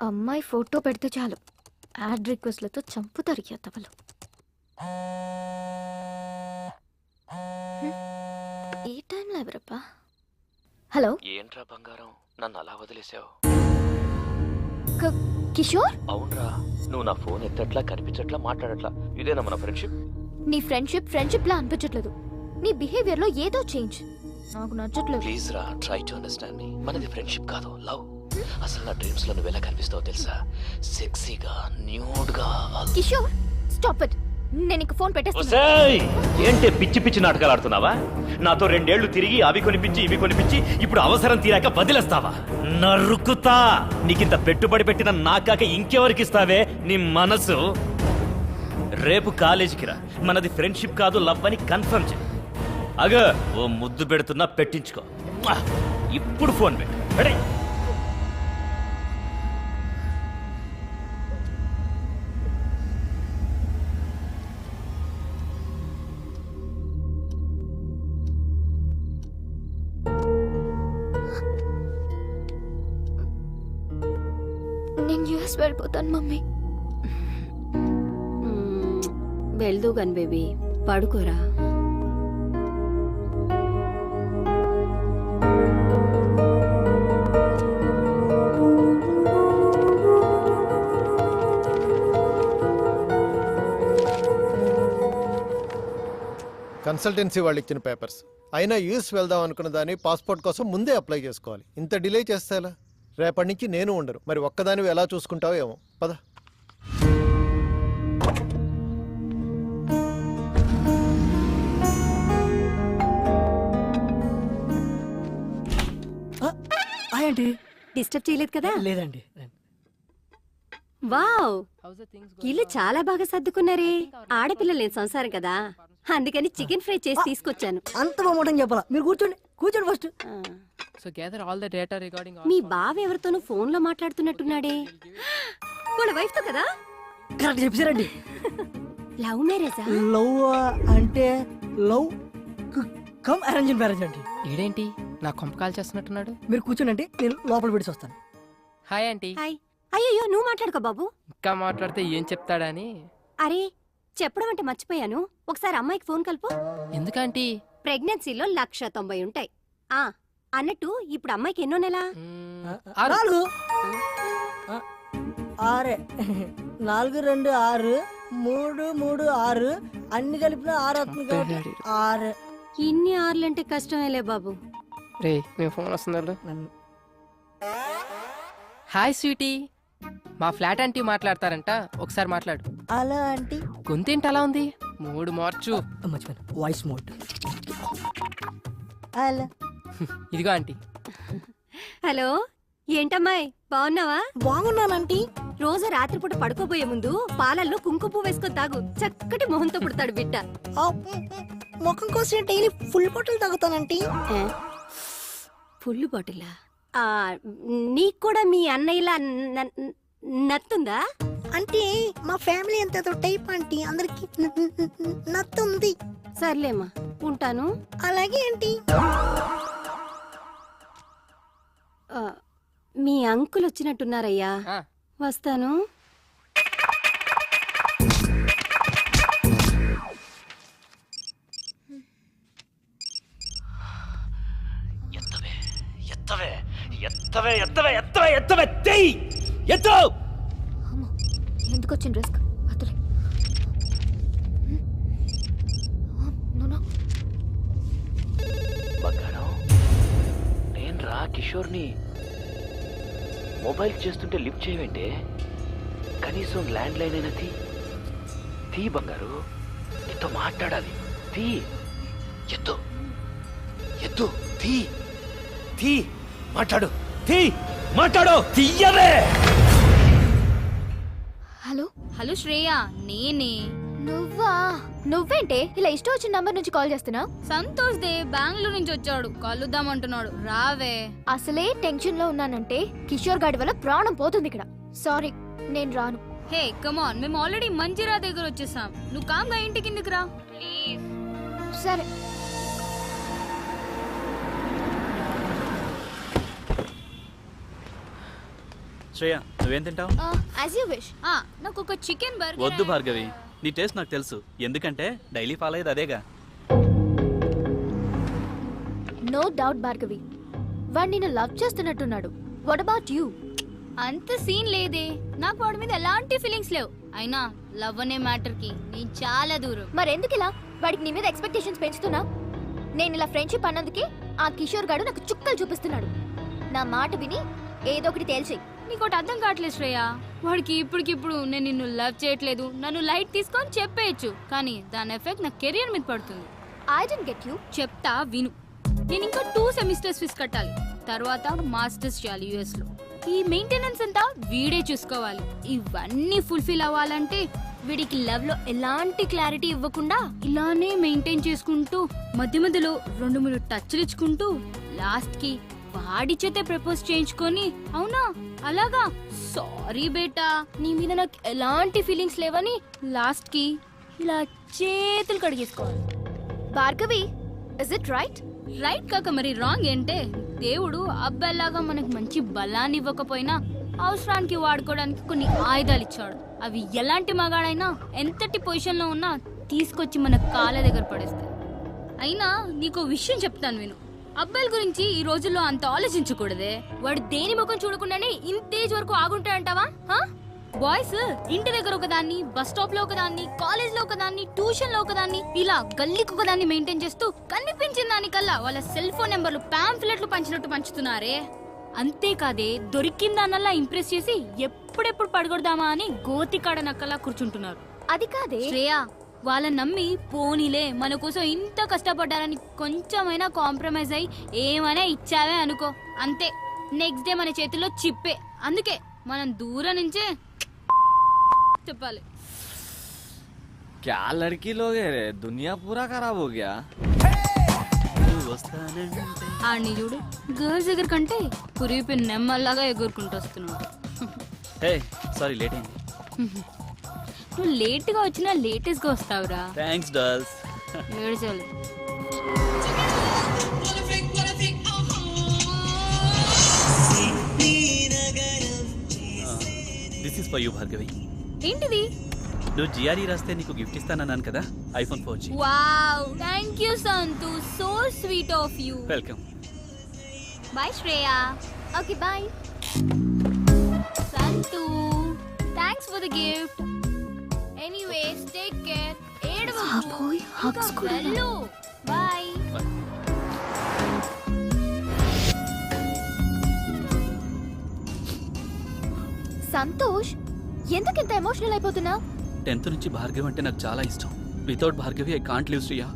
అమ్మాయి ఫోటో పెడితే చాలు యాడ్ రిక్వెస్ట్లతో చంపుతారు ఎత్తవలు. ఈ టైంలో ఎవరప్పా? హలో, ఏంట్రా బంగారం, నన్ను అలా వదిలేసావు? కిషోర్, అవునరా, నువ్వు నా ఫోన్ ఎత్తట్లా, కనిపించట్లా, మాట్లాడట్లా. ఇదేనా మన ఫ్రెండ్షిప్? నీ ఫ్రెండ్షిప్ లా అనిపించట్లేదు. నీ బిహేవియర్ లో ఏదో చేంజ్ నాకు నచ్చట్లేదు. ప్లీజ్ రా, ట్రై టు అండర్స్టాండ్ మీ. మనది ఫ్రెండ్షిప్ కాదు, లవ్. అసలు నా డ్రీమ్స్ లో నువ్వు ఎలా కనిపిస్తావో తెలుసా? సెక్సీగా, న్యూడ్ గా. Kishore, stop it. నేను ఇంక ఫోన్ పెట్టేస్తా. ఏంటి పిచ్చి పిచ్చి నాటకాలు ఆడుతున్నావా? నాతో 2 ఏళ్లు తిరిగి అవి కొనిపించి ఇవి కొనిపించి ఇప్పుడు అవసరం తీరాక వదిలేస్తావా? నరుకుతా. నీకింత పెట్టుబడి పెట్టిన నాకాక ఇంకెవరికి ఇస్తావే నీ మనసు? రేపు కాలేజీకి రా, మనది ఫ్రెండ్షిప్ కాదు లవ్ అని కన్ఫర్మ్ చే. అగ ఓ ముద్దు పెడుతున్నా, పెట్టించుకో. ఇప్పుడు ఫోన్ పెట్టు. నేను యూఎస్ వెళ్ళిపోతాను మమ్మీ. వెళ్దు గన్ బేబీ, పడుకోరా. కన్సల్టెన్సీ వాళ్ళు ఇచ్చిన పేపర్స్ అయినా యూఎస్ వెళ్దాం అనుకున్న దాన్ని పాస్పోర్ట్ కోసం ముందే అప్లై చేసుకోవాలి. ఇంత డిలే చేస్తే ఎలా? రేపటి నుంచి నేను ఉండరు. మరి ఒక్కదానివి ఎలా చూసుకుంటావో ఏమో. పద. ఏంటి? డిస్టర్బ్ చేయలేదు కదా? లేదండి. వావ్, ఇల్లు చాలా బాగా సర్దుకున్నారే. ఆడపిల్ల లేని సంసారం కదా, అందుకని చికెన్ ఫ్రై చేసి తీసుకొచ్చాను. అంత బాగుంటుంది చెప్పాలా? మీరు కూర్చోండి, కూర్చోండి first. So gather all the data regarding all. మీ బావ ఎవరితోనూ ఫోన్ లో మాట్లాడుతున్నట్టున్నాడే. వాళ్ళ వైఫ్ తో కదా? కరెక్ట్ చెప్పారండి. లవ్ మ్యారేజా? లవ్ అంటే లవ్ కమ్ అరేంజ్ మ్యారేజ్ అండి. ఈడేంటి నా కొంప కాల్ చేస్తున్నట్టున్నాడు? మీరు కూర్చోండి, నేను లోపల పెట్టి వస్తాను. Hi aunty. హాయ్. అయ్యో, నువ్వు మాట్లాడుకో బాబు. ఇంకా మాట్లాడితే ఏం చెప్తాడని. అరే, చెప్పడం అంటే మర్చిపోయాను. ఒకసారి అమ్మాయికి ఫోన్ కలుపు. ఎందుకంటీ? ప్రెగ్నెన్సీలో 190 ఉంటాయి. అన్నట్టు ఇప్పుడు అమ్మాయికి ఎన్నో నెల? 4 6 4 2 6 3 3 6 అన్ని కలిపిన 6 అవుతుంది కాబట్టి 6. ఇన్ని 6లంటే కష్టమేలే బాబు. రే, నీ ఫోన్ వస్తుందా? హాయ్ స్వీటీ, మా ఫ్లాట్ ఆంటీ మాట్లాడతారంట, ఒకసారి మాట్లాడు. అలా ఆంటీ గొంతేంటి అలా ఉంది? మూడు మార్చు. మర్చిపోయాను, వాయిస్ మోడ్. అలా ఇదిగో ఆంటీ. హలో, ఏంటమ్మాయి బాగున్నావా? బాగున్నానంటీ. రోజు రాత్రిపూట పడుకోబోయే ముందు పాలల్లో కుంకుమ పువ్వు వేసుకొని తాగు. చక్కటి మొహంతో పుడతాడు బిడ్డ. ముఖం కోసం డైలీ ఫుల్ బాటిల్ తాగుతానంటీ. ఫుల్ బాటిలా? నీకు కూడా మీ అన్నయ్యలా నత్తుందా? అంటే మా ఫ్యామిలీ అంత టైప్ ఆంటీ, అందరికి నత్తుంది. సర్లేమ్మా, ఉంటాను. అలాగే ఆంటీ. మీ అంకుల్ వచ్చినట్టున్నారయ్యా, వస్తాను. ఎందుకు వచ్చిన రిస్క్? అతలే బంగారం, నేను రా కిషోర్ని. మొబైల్ చేస్తుంటే లిఫ్ట్ చేయవేంటే? కనీసం ల్యాండ్ లైన్ అయినా తీ బంగారు, నీతో మాట్లాడాలి. తీ, ఎత్తు ఎత్తు, తీ మాట్లాడు, మాట్లాడు, తీయవే. హలో హలో శ్రేయ, నేనే. నువ్వేంటే ఇలా ఇష్టం వచ్చిన నంబర్ నుంచి కాల్ చేస్తున్నావు? సంతోష్ దే బెంగళూరు నుంచి వచ్చాడు, కలుద్దామంటున్నాడు. రావే. అసలే టెన్షన్ లో ఉన్నానంటే కిషోర్ గాడి వల్ల ప్రాణం పోతుంది ఇక్కడ. సారీ, నేను రాను. హే కమాన్, మేము ఆల్రెడీ మంజిరా దగ్గర వచ్చేసాం. నువ్వు కామ్గా ఇంటి కిందకి రా ప్లీజ్. సరే. శ్రేయ, నువ్వేం తింటావు? As you wish. నాకు ఒక చికెన్ బర్గర్. వద్దు భార్గవి, నీ టేస్ట్ నాకు తెలుసు, ఎందుకంటే డైలీ ఫాలో అయ్యేది అదేగా. నో డౌట్ భార్గవి, వాడు నిన్ను లవ్ చేస్తున్నట్టున్నాడు. What about you? అంత సీన్ లేదే, నాకు వాడి మీద ఎలాంటి ఫీలింగ్స్ లేవు. అయినా లవ్ అనే మ్యాటర్ కి నేను చాలా దూరం. మరెందుకు ఇలా వాడికి నీ మీద ఎక్స్పెక్టేషన్స్ పెంచుతున్నా? నేను ఇలా ఫ్రెండ్షిప్ అన్నందుకే ఆ కిషోర్ గాడు నాకు చుక్కలు చూపిస్తున్నాడు. నా మాట విని ఏదో ఒకటి తేల్చేయి. నీకోటి అర్థం కావట్లేదు శ్రేయ. వాడికి ఇప్పటికిప్పుడు నేను నిన్ను లవ్ చేయట్లేదు, నన్ను లైట్ తీసుకొని చెప్పేయచ్చు, కానీ దాని ఎఫెక్ట్ నా కెరియర్ మీద పడుతుంది. I don't get you. చెప్తా విను. నేను ఇంకా 2 సెమిస్టర్స్ ఫీజు కట్టాలి, తర్వాత మాస్టర్స్ చేయాలి యుఎస్ లో. ఈ మెయింటెనెన్స్ అంతా వీడే చూసుకోవాలి. ఇవన్నీ ఫుల్ఫిల్ అవ్వాలంటే వీడికి లవ్ లో ఎలాంటి క్లారిటీ ఇవ్వకుండా ఇలానే మెయింటైన్ చేసుకుంటూ మధ్య మధ్యలో 2-3 టచ్లు ఇచ్చుకుంటూ లాస్ట్ కి వాడి చేతే ప్రపోజ్ చేయించుకొని. అవునా? అలాగా? సారీ బేటా, నీ మీద నాకు ఎలాంటి ఫీలింగ్స్ లేవని లాస్ట్ కి ఇలా చేతులు కడిగేసుకోవాలి. Bhargavi, is it right? Right కాక మరి రాంగ్ ఏంటే? దేవుడు అబ్బాయిలాగా మనకు మంచి బలాన్ని ఇవ్వకపోయినా అవసరానికి వాడుకోవడానికి కొన్ని ఆయుధాలు ఇచ్చాడు. అవి ఎలాంటి మగాడైనా ఎంతటి పొజిషన్ లో ఉన్నా తీసుకొచ్చి మన కాళ్ళ దగ్గర పడేస్తాయి. అయినా నీకు విషయం చెప్తాను విను. అబ్బాయిల గురించి ఈ రోజుల్లో అంత ఆలోచించకూడదే. వాడు దేని ముఖం చూడకుండానే ఇంతేజ్ వరకు ఆగుంటాడంటావా? బాయ్స్ ఇంటి దగ్గర ఒకదాన్ని, బస్ స్టాప్ లో ఒకదాన్ని, కాలేజ్ లో ఒకదాన్ని, ట్యూషన్ లో ఒకదాన్ని, ఇలా గల్లీకి ఒకదాన్ని మెయింటైన్ చేస్తూ కనిపించిన దానికల్లా వాళ్ళ సెల్ ఫోన్ నెంబర్లు పాంఫ్లెట్లు పంచినట్టు పంచుతున్నారే. అంతేకాదే దొరికిన దానల్లా ఇంప్రెస్ చేసి ఎప్పుడెప్పుడు పడగొడదామా అని గోతికాడ నక్కలా కూర్చుంటున్నారు. అది కాదే శ్రేయ, వాళ్ళని నమ్మి పోనీలే మన కోసం ఇంత కష్టపడ్డారని కొంచెమైనా కాంప్రమైజ్ అయ్యి ఏమైనా ఇచ్చావే అనుకో, అంతే నెక్స్ట్ డే మన చేతిలో చిప్పే. అందుకే మనం దూరం నుంచే చెప్పాలి. क्या लड़की लोग है रे, दुनिया पूरा खराब हो गया. ఆడిని చూడు, గర్ల్స్ దగ్గర కంటే కురిపి నెమ్మల్లాగా ఎగురుకుంటూ వస్తున్నాడు. హే సారీ, లేట్ అయింది. నువ్వు లేట్ గా వచ్చినా లేటెస్ట్ గా వస్తావురా. Thanks dolls. ఏడ్చాలి. This is for you Bhargavi. ఏంటిది? నువ్వు జిఆర్ఈ రాస్తే నీకు గిఫ్ట్ ఇస్తానన్నాను కదా, iPhone 4G. Wow, thank you Santhu, so sweet of you. Welcome. Bye Shreya. Okay bye. Santhu, thanks for the gift. Anyways take care. వెళ్ళు. బాయ్. సంతోష్, ఎందుకు ఇంత ఎమోషనల్ అయిపోతున్నా? 10th నుంచి భార్గవి అంటే నాకు చాలా ఇష్టం. Without Bhargavi I can't live Shriya.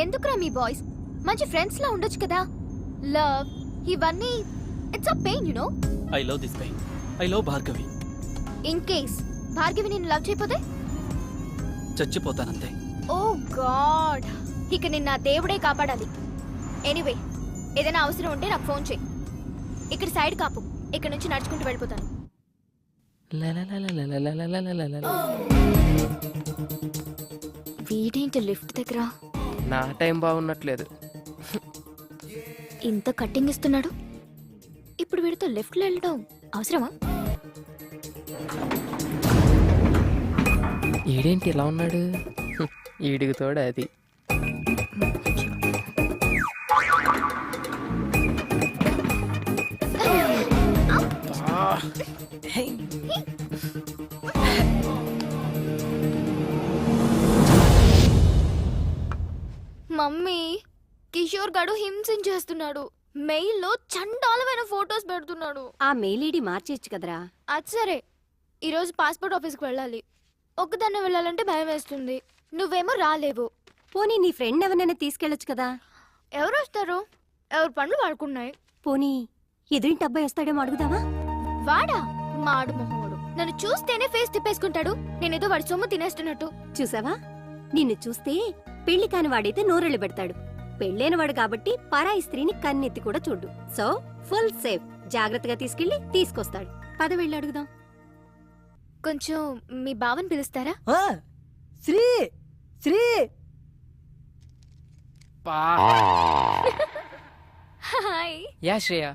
ఎందుకురా మీ బాయ్స్ మంచి ఫ్రెండ్స్ లా ఉండొచ్చు కదా? లవ్ ఇవన్నీ it's a pain, you know. I love this pain. I love Bhargavi. In case Bhargavi నిన్ను లవ్ చేయకపోతే చచ్చిపోతానంతే. ఓ గాడ్, ఇక నిన్న దేవుడే కాపాడాలి. ఎనీవే, ఏదైనా అవసరం ఉంటే నాకు ఫోన్ చేయి. ఇక్కడ సైడ్ కాపు, ఇక్కడ నుంచి నడుచుకుంటూ వెళ్ళిపోతాను. వీడేంటి లిఫ్ట్ దగ్గర? నా టైం బాగున్నట్లేదు. ఇంత కట్టింగ్ ఇస్తున్నాడు, ఇప్పుడు వీడితో లెఫ్ట్ లో వెళ్ళడం అవసరమా? ఈడేంటి ఇలా ఉన్నాడు? ఈడికి తోడు అది. మమ్మీ, కిషోర్ గాడు హింసించేస్తున్నాడు. మెయిల్లో చండాలమైన ఫోటోస్ పెడుతున్నాడు. ఆ మెయిల్ ఐడి మార్చేయచ్చు కదరా. అది సరే, ఈరోజు పాస్పోర్ట్ ఆఫీస్కి వెళ్ళాలి. ఒక్కదాన్నే వెళ్ళాలంటే భయం వేస్తుంది. నువ్వేమో రాలేవు. పోనీ నీ ఫ్రెండ్ ఎవరినైనా తీసుకెళ్ళొచ్చు కదా. ఎవరు వస్తారు? ఎవరి పనులు వాడుకున్నాయి. పోనీ ఎదురింటి అబ్బాయి వస్తాడేమో అడుగుదామా? వాడా? మాడు మొహోడు. నన్ను చూస్తేనే ఫేస్ తిప్పేసుకుంటాడు. నేనేదో వాడి సొమ్ము తినేస్తున్నట్టు. చూసావా, నిన్ను చూస్తే పెళ్లి కాని వాడైతే నోరెళ్ళు పెడతాడు. పెళ్ళైన వాడు కాబట్టి పరాయి స్త్రీని కన్నెత్తి కూడా చూడు. So full safe. జాగ్రత్తగా తీసుకెళ్లి తీసుకొస్తాడు. పద వెళ్ళి అడుగుదాం. కొంచెం మీ బావని పిలుస్తారా? శ్రీ శ్రీ. పా. హాయ్. యా శ్రేయ,